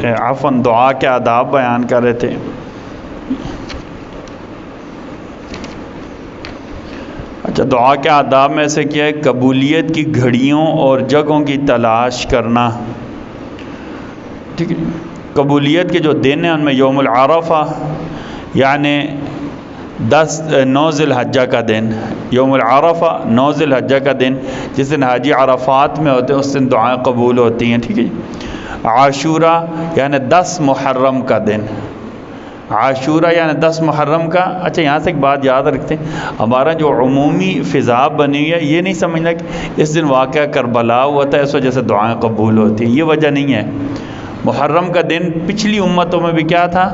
عفواً دعا کے آداب بیان کر رہے تھے۔ اچھا، دعا کے آداب میں سے کیا ہے؟ قبولیت کی گھڑیوں اور جگہوں کی تلاش کرنا، ٹھیک ہے۔ قبولیت کے جو دن ہیں ان میں یوم العرفہ یعنی 9 ذی الحجہ کا دن، یوم العرفہ 9 ذی الحجہ کا دن جس دن حاجی عرفات میں ہوتے ہیں، اس دن دعائیں قبول ہوتی ہیں، ٹھیک ہے جی۔ عاشورہ یعنی 10 محرم کا دن، عاشورہ یعنی 10 محرم کا۔ اچھا، یہاں سے ایک بات یاد رکھتے ہیں، ہمارا جو عمومی فضا بنی ہوئی ہے، یہ نہیں سمجھنا کہ اس دن واقعہ کربلا ہوا تھا اس وجہ سے دعائیں قبول ہوتی ہیں، یہ وجہ نہیں ہے۔ محرم کا دن پچھلی امتوں میں بھی کیا تھا؟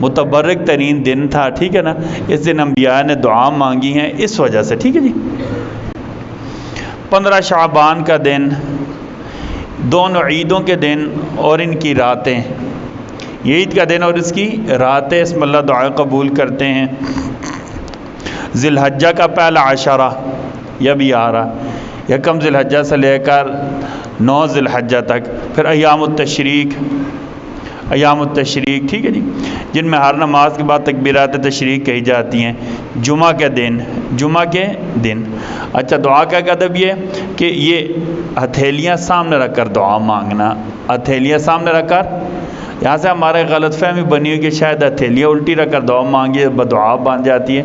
متبرک ترین دن تھا، ٹھیک ہے نا۔ اس دن انبیاء نے دعا مانگی ہیں اس وجہ سے، ٹھیک ہے جی۔ 15 شعبان کا دن، دونوں عیدوں کے دن اور ان کی راتیں، یہ عید کا دن اور اس کی راتیں اس میں اللہ دعائیں قبول کرتے ہیں۔ ذی الحجہ کا پہلا عشرہ یہ بھی آ رہا، یکم ذی الحجہ سے لے کر 9 ذی الحجہ تک، پھر ایام التشریق، ایام التشریق، ٹھیک ہے جی، جن میں ہر نماز کے بعد تکبیرات تشریق کہی جاتی ہیں۔ جمعہ کے دن، جمعہ کے دن۔ اچھا، دعا کا ادب یہ کہ یہ ہتھیلیاں سامنے رکھ کر دعا مانگنا، ہتھیلیاں سامنے رکھ کر، یہاں سے ہمارے غلط فہمی بنی ہوئی کہ شاید ہتھیلیاں الٹی رکھ کر دعا مانگی بدعا بن جاتی ہے،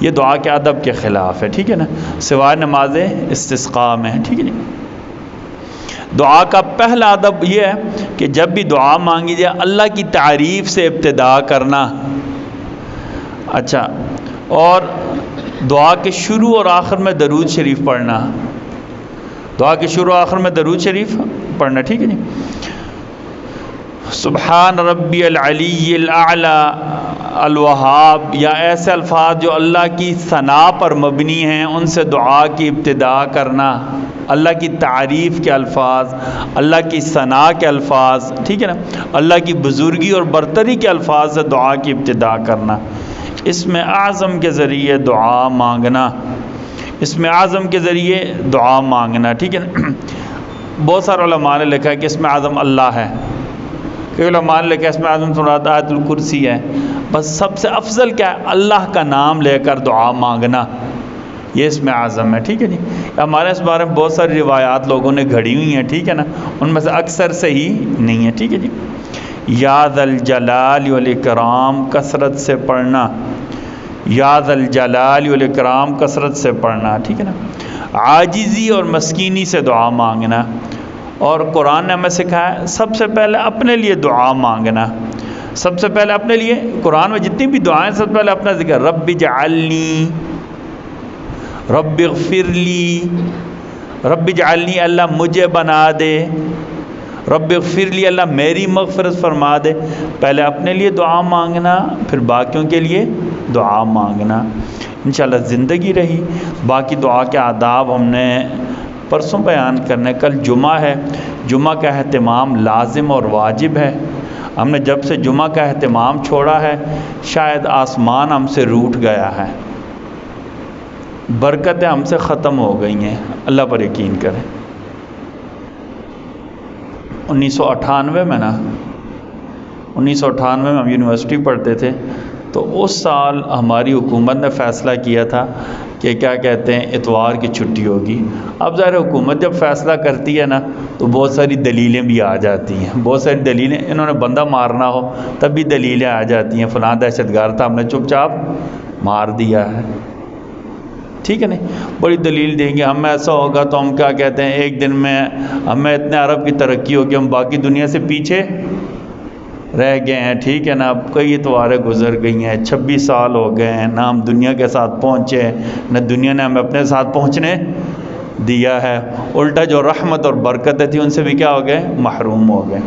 یہ دعا کے ادب کے خلاف ہے، ٹھیک ہے نا، سوائے نماز استسقاء میں، ٹھیک ہے جی۔ دعا کا پہلا ادب یہ ہے کہ جب بھی دعا مانگی جائے اللہ کی تعریف سے ابتدا کرنا۔ اچھا، اور دعا کے شروع اور آخر میں درود شریف پڑھنا، دعا کے شروع اور آخر میں درود شریف پڑھنا، ٹھیک ہے جی۔ سبحان ربی العلی الاعلی الوہاب، یا ایسے الفاظ جو اللہ کی ثنا پر مبنی ہیں ان سے دعا کی ابتدا کرنا، اللہ کی تعریف کے الفاظ، اللہ کی ثنا کے الفاظ، ٹھیک ہے نا، اللہ کی بزرگی اور برتری کے الفاظ سے دعا کی ابتدا کرنا۔ اسم اعظم کے ذریعے دعا مانگنا، اسم اعظم کے ذریعے دعا مانگنا، ٹھیک ہے نا۔ بہت سارے علماء نے لکھا ہے کہ اسم اعظم اللہ ہے، کہ علماء نے لکھا ہے اسم اعظم مراد آیت الکرسی ہے، بس سب سے افضل کیا ہے؟ اللہ کا نام لے کر دعا مانگنا، یہ اسم اعظم ہے، ٹھیک ہے جی۔ ہمارے اس بارے میں بہت ساری روایات لوگوں نے گھڑی ہوئی ہیں، ٹھیک ہے نا، ان میں سے اکثر صحیح نہیں ہے، ٹھیک ہے جی۔ یا ذا الجلال والاکرام کثرت سے پڑھنا، یا ذا الجلال والاکرام کثرت سے پڑھنا، ٹھیک ہے نا۔ عاجزی اور مسکینی سے دعا مانگنا، اور قرآن نے ہمیں سکھایا سب سے پہلے اپنے لیے دعا مانگنا، سب سے پہلے اپنے لیے۔ قرآن میں جتنی بھی دعائیں سب سے پہلے اپنا ذکر، رب اجعلنی، رب اغفر لی، رب اجعلنی اللہ مجھے بنا دے، رب اغفر لی اللہ میری مغفرت فرما دے۔ پہلے اپنے لیے دعا مانگنا، پھر باقیوں کے لیے دعا مانگنا۔ انشاءاللہ زندگی رہی باقی دعا کے آداب ہم نے پرسوں بیان کرنے۔ کل جمعہ ہے، جمعہ کا اہتمام لازم اور واجب ہے۔ ہم نے جب سے جمعہ کا اہتمام چھوڑا ہے شاید آسمان ہم سے روٹھ گیا ہے، برکتیں ہم سے ختم ہو گئی ہیں، اللہ پر یقین کریں۔ 1998 میں 1998 میں ہم یونیورسٹی پڑھتے تھے، تو اس سال ہماری حکومت نے فیصلہ کیا تھا کہ کیا کہتے ہیں اتوار کی چھٹی ہوگی۔ اب ظاہر حکومت جب فیصلہ کرتی ہے نا تو بہت ساری دلیلیں بھی آ جاتی ہیں، بہت ساری دلیلیں، انہوں نے بندہ مارنا ہو تب بھی دلیلیں آ جاتی ہیں، فلاں دہشت گرد تھا ہم نے چپ چاپ مار دیا ہے، ٹھیک ہے نہیں، بڑی دلیل دیں گے ہم ایسا ہوگا تو ہم کیا کہتے ہیں ایک دن میں ہمیں اتنے ارب کی ترقی ہوگی ہم باقی دنیا سے پیچھے رہ گئے ہیں، ٹھیک ہے نا، اب کئی اتواریں گزر گئی ہیں، 26 سال ہو گئے ہیں، نہ ہم دنیا کے ساتھ پہنچے نہ دنیا نے ہمیں اپنے ساتھ پہنچنے دیا ہے، الٹا جو رحمت اور برکتیں تھیں ان سے بھی کیا ہو گئے؟ محروم ہو گئے۔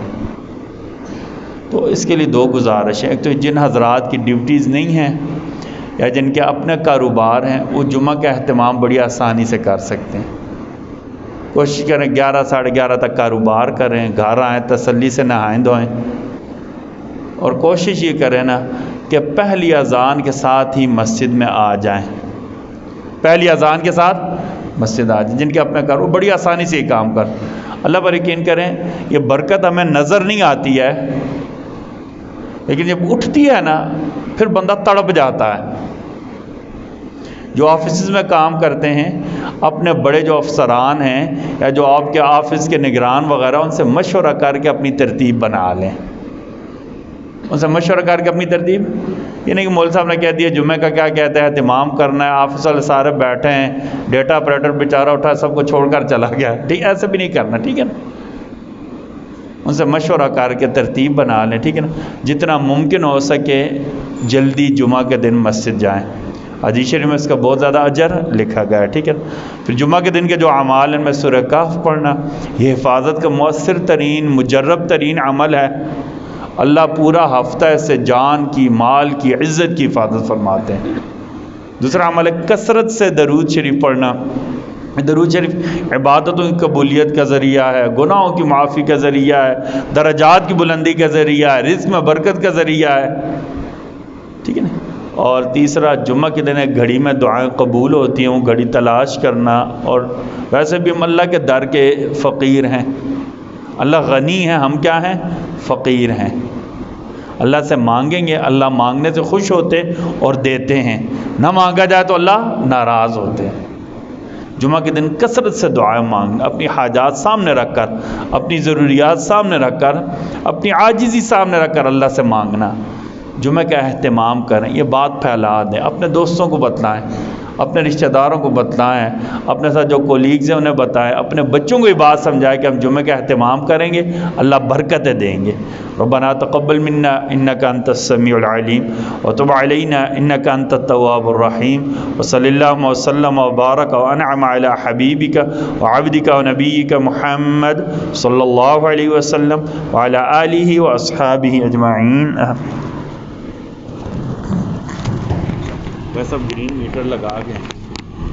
تو اس کے لیے 2 گزارش ہیں، ایک تو جن حضرات کی ڈیوٹیز نہیں ہیں یا جن کے اپنے کاروبار ہیں وہ جمعہ کا اہتمام بڑی آسانی سے کر سکتے ہیں، کوشش کریں 11 ساڑھے 11 تک کاروبار کریں، گھر آئیں تسلی سے نہائیں دھوئیں، اور کوشش یہ کریں نا کہ پہلی اذان کے ساتھ ہی مسجد میں آ جائیں، پہلی اذان کے ساتھ مسجد آ جائیں، جن کے اپنے کار وہ بڑی آسانی سے یہ کام کر۔ اللہ پر یقین کریں، یہ برکت ہمیں نظر نہیں آتی ہے، لیکن جب اٹھتی ہے نا پھر بندہ تڑپ جاتا ہے۔ جو آفیسز میں کام کرتے ہیں، اپنے بڑے جو افسران ہیں یا جو آپ کے آفس کے نگران وغیرہ، ان سے مشورہ کر کے اپنی ترتیب بنا لیں، ان سے مشورہ کر کے اپنی ترتیب، یہ نہیں کہ مول صاحب نے کہہ دیا جمعہ کا کیا کہتا ہے اہتمام کرنا ہے، آفس والے سارے بیٹھے ہیں، ڈیٹا آپریٹر بیچارہ اٹھا سب کو چھوڑ کر چلا گیا، ٹھیک، ایسے بھی نہیں کرنا، ٹھیک ہے نا، ان سے مشورہ کر کے ترتیب بنا لیں، ٹھیک ہے نا، جتنا ممکن ہو سکے جلدی جمعہ کے دن مسجد جائیں، حدیث شریف میں اس کا بہت زیادہ اجر لکھا گیا ہے، ٹھیک ہے۔ پھر جمعہ کے دن کے جو اعمال ہیں، میں سورہ کہف پڑھنا، یہ حفاظت کا مؤثر ترین مجرب ترین عمل ہے، اللہ پورا ہفتہ اس سے جان کی، مال کی، عزت کی حفاظت فرماتے ہیں۔ دوسرا عمل ہے کثرت سے درود شریف پڑھنا، درود شریف عبادتوں کی قبولیت کا ذریعہ ہے، گناہوں کی معافی کا ذریعہ ہے، درجات کی بلندی کا ذریعہ ہے، رزق میں برکت کا ذریعہ ہے، ٹھیک ہے نا۔ اور تیسرا جمعہ کے دن ایک گھڑی میں دعائیں قبول ہوتی ہیں، وہ گھڑی تلاش کرنا، اور ویسے بھی ہم اللہ کے در کے فقیر ہیں، اللہ غنی ہے، ہم کیا ہیں؟ فقیر ہیں۔ اللہ سے مانگیں گے، اللہ مانگنے سے خوش ہوتے اور دیتے ہیں، نہ مانگا جائے تو اللہ ناراض ہوتے ہیں۔ جمعہ کے دن کثرت سے دعائیں مانگنا، اپنی حاجات سامنے رکھ کر، اپنی ضروریات سامنے رکھ کر، اپنی عاجزی سامنے رکھ کر اللہ سے مانگنا، جمعہ کا اہتمام کریں، یہ بات پھیلا دیں، اپنے دوستوں کو بتلائیں، اپنے رشتہ داروں کو بتلائیں، اپنے ساتھ جو کولیگز ہیں انہیں بتائیں، اپنے بچوں کو یہ بات سمجھائیں کہ ہم جمعہ کا اہتمام کریں گے، اللہ برکتیں دیں گے۔ ربنا تقبل منا انک انت السمیع العلیم وتب علینا انک انت التواب الرحیم، وصلی اللہ وسلم وبارک وانعم علی حبیبک وعبدک ونبیک محمد صلی اللہ علیہ وسلم وعلی آلہ واصحابہ اجمعین۔ ویسا گرین میٹر لگا کے